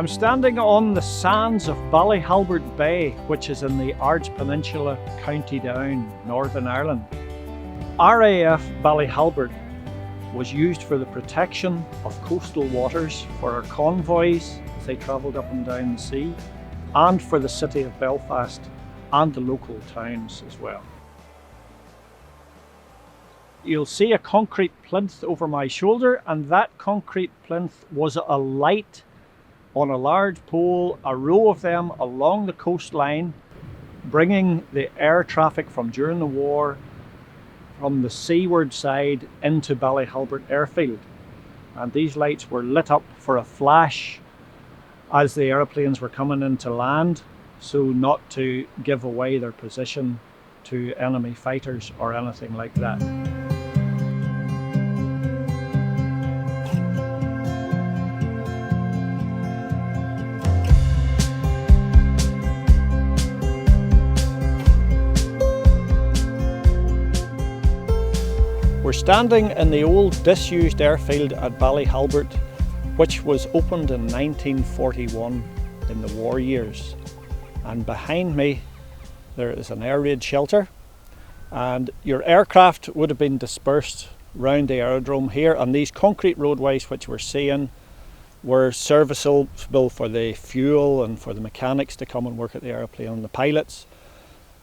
I'm standing on the sands of Ballyhalbert Bay, which is in the Ards Peninsula, County Down, Northern Ireland. RAF Ballyhalbert was used for the protection of coastal waters for our convoys as they travelled up and down the sea, and for the city of Belfast and the local towns as well. You'll see a concrete plinth over my shoulder, and that concrete plinth was a light on a large pole, a row of them along the coastline, bringing the air traffic from during the war from the seaward side into Ballyhalbert airfield. And these lights were lit up for a flash as the aeroplanes were coming into land, so not to give away their position to enemy fighters or anything like that. We're standing in the old disused airfield at Ballyhalbert, which was opened in 1941 in the war years. And behind me there is an air raid shelter, and your aircraft would have been dispersed round the aerodrome here, and these concrete roadways which we're seeing were serviceable for the fuel and for the mechanics to come and work at the aeroplane and the pilots.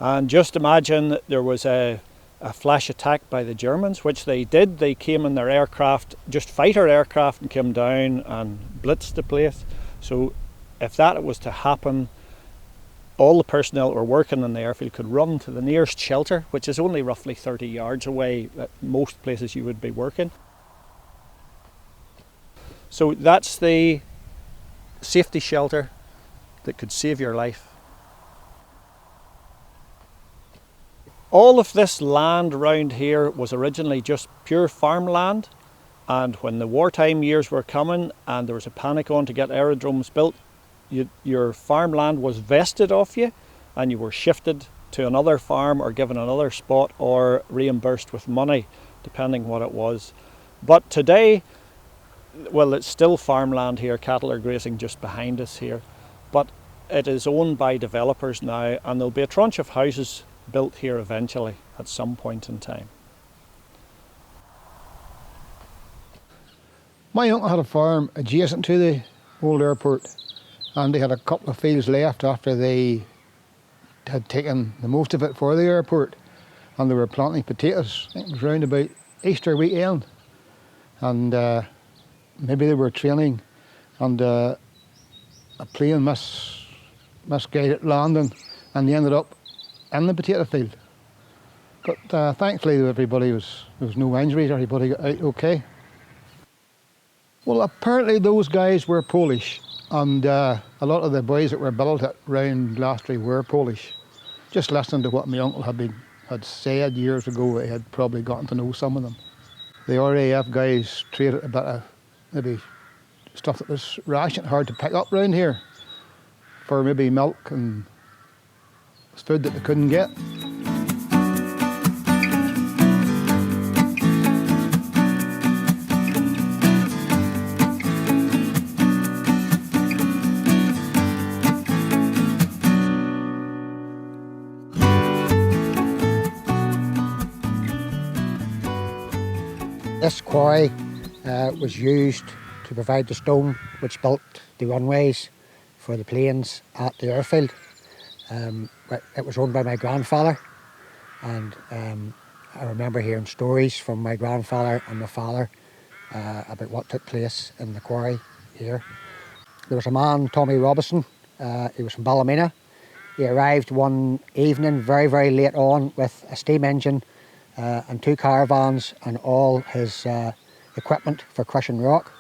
And just imagine that there was a flash attack by the Germans, which they did. They came in their aircraft, just fighter aircraft, and came down and blitzed the place. So if that was to happen, all the personnel that were working in the airfield could run to the nearest shelter, which is only roughly 30 yards away at most places you would be working. So that's the safety shelter that could save your life. All of this land around here was originally just pure farmland, and when the wartime years were coming and there was a panic on to get aerodromes built, your farmland was vested off you and you were shifted to another farm or given another spot or reimbursed with money, depending what it was. But today, well, it's still farmland here. Cattle are grazing just behind us here, but it is owned by developers now, and there'll be a tranche of houses built here eventually at some point in time. My uncle had a farm adjacent to the old airport, and they had a couple of fields left after they had taken the most of it for the airport, and they were planting potatoes. I think it was round about Easter weekend, and maybe they were training, and a plane misguided landing, and they ended up in the potato field. But thankfully there was no injuries, everybody got out okay. Well, apparently those guys were Polish, and a lot of the boys that were built at round Glastonbury were Polish. Just listening to what my uncle had said years ago, I had probably gotten to know some of them. The RAF guys traded a bit of maybe stuff that was ration hard to pick up round here for maybe milk and food that they couldn't get. This quarry was used to provide the stone which built the runways for the planes at the airfield. It was owned by my grandfather, and I remember hearing stories from my grandfather and my father about what took place in the quarry here. There was a man, Tommy Robinson, he was from Ballymena. He arrived one evening very, very late on with a steam engine and 2 caravans and all his equipment for crushing rock.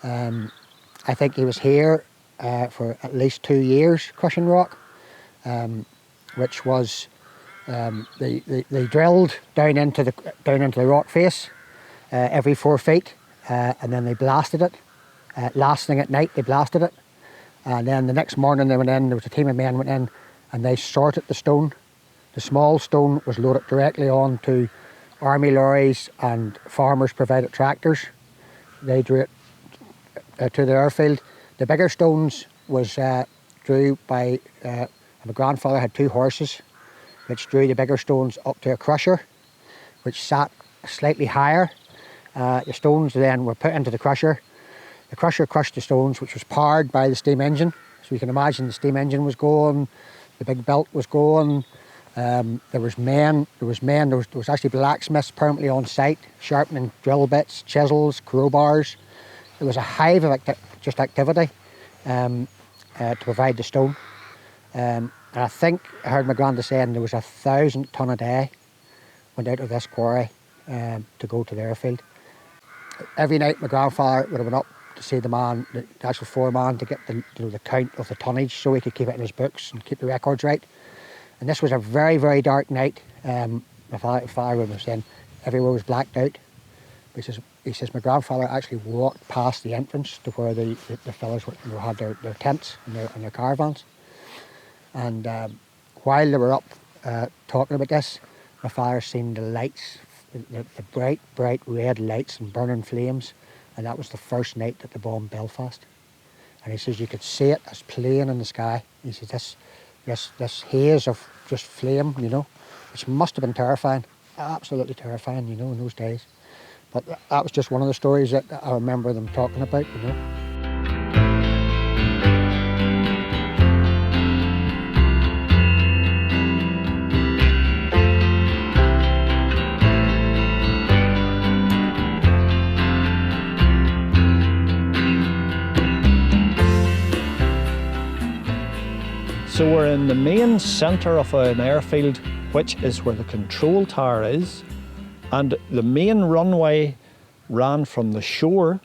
I think he was here for at least 2 years crushing rock. Which was they drilled down into the rock face every 4 feet, and then they blasted it. Last thing at night they blasted it, and then the next morning they went in. There was a team of men went in, and they sorted the stone. The small stone was loaded directly onto army lorries and farmers provided tractors. They drew it to the airfield. The bigger stones was drew by, my grandfather had 2 horses, which drew the bigger stones up to a crusher, which sat slightly higher. The stones then were put into the crusher. The crusher crushed the stones, which was powered by the steam engine. So you can imagine the steam engine was going, the big belt was going. There was actually blacksmiths permanently on site, sharpening drill bits, chisels, crowbars. There was a hive of activity to provide the stone. And I think I heard my granda saying there was 1,000 tonne a day went out of this quarry to go to the airfield. Every night my grandfather would have been up to see the man, the actual foreman, to get the count of the tonnage so he could keep it in his books and keep the records right. And this was a very, very dark night. My father would have saying everywhere was blacked out. He says my grandfather actually walked past the entrance to where the fellas had their tents and their caravans. And while they were up talking about this, my father seen the lights, the bright, bright red lights and burning flames. And that was the first night that they bombed Belfast. And he says you could see it as plain in the sky. He says this haze of just flame, which must have been terrifying, absolutely terrifying, in those days. But that was just one of the stories that I remember them talking about, So we're in the main centre of an airfield, which is where the control tower is, and the main runway ran from the shore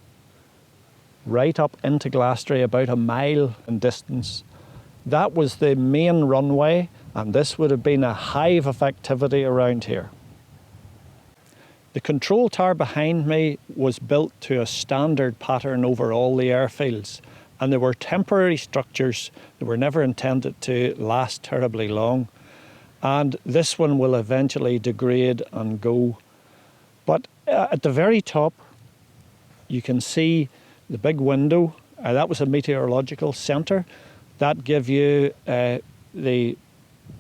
right up into Glastonbury, about a mile in distance. That was the main runway, and this would have been a hive of activity around here. The control tower behind me was built to a standard pattern over all the airfields, and they were temporary structures that were never intended to last terribly long. And this one will eventually degrade and go. But at the very top, you can see the big window. That was a meteorological centre. That gave you the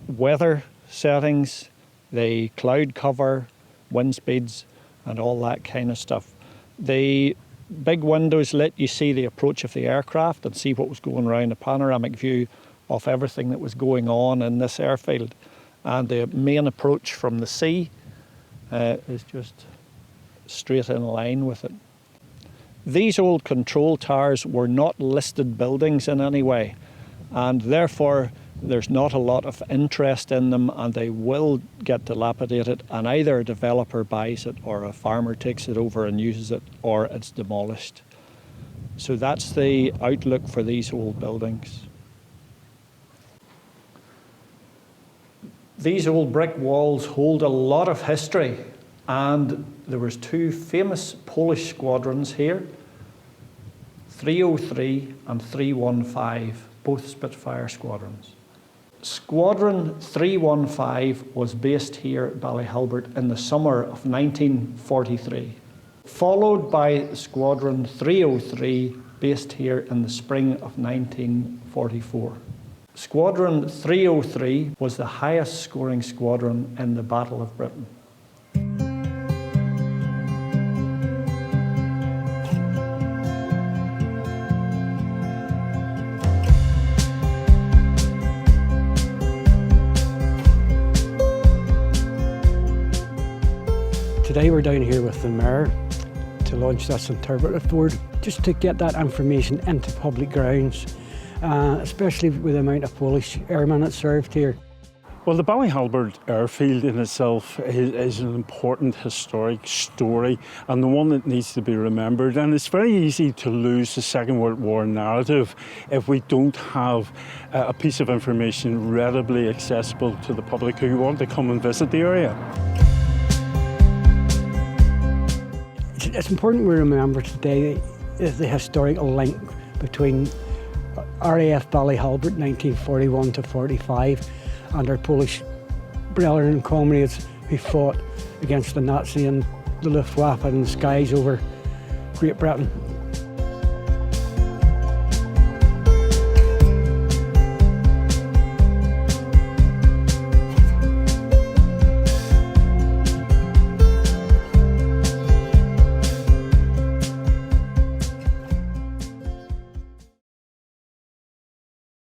weather settings, the cloud cover, wind speeds, and all that kind of stuff. The big windows let you see the approach of the aircraft and see what was going around, a panoramic view of everything that was going on in this airfield. And the main approach from the sea is just straight in line with it. These old control towers were not listed buildings in any way, and therefore there's not a lot of interest in them, and they will get dilapidated, and either a developer buys it or a farmer takes it over and uses it, or it's demolished. So that's the outlook for these old buildings. These old brick walls hold a lot of history, and there was 2 famous Polish squadrons here, 303 and 315, both Spitfire squadrons. Squadron 315 was based here at Ballyhalbert in the summer of 1943, followed by Squadron 303 based here in the spring of 1944. Squadron 303 was the highest scoring squadron in the Battle of Britain. Today we're down here with the Mayor to launch this interpretive board, just to get that information into public grounds, especially with the amount of Polish airmen that served here. Well, the Ballyhalbert airfield in itself is an important historic story, and the one that needs to be remembered. And it's very easy to lose the Second World War narrative if we don't have a piece of information readily accessible to the public who want to come and visit the area. It's important we remember today the historical link between RAF Ballyhalbert 1941 to 45 and our Polish brethren and comrades who fought against the Nazi and the Luftwaffe in the skies over Great Britain.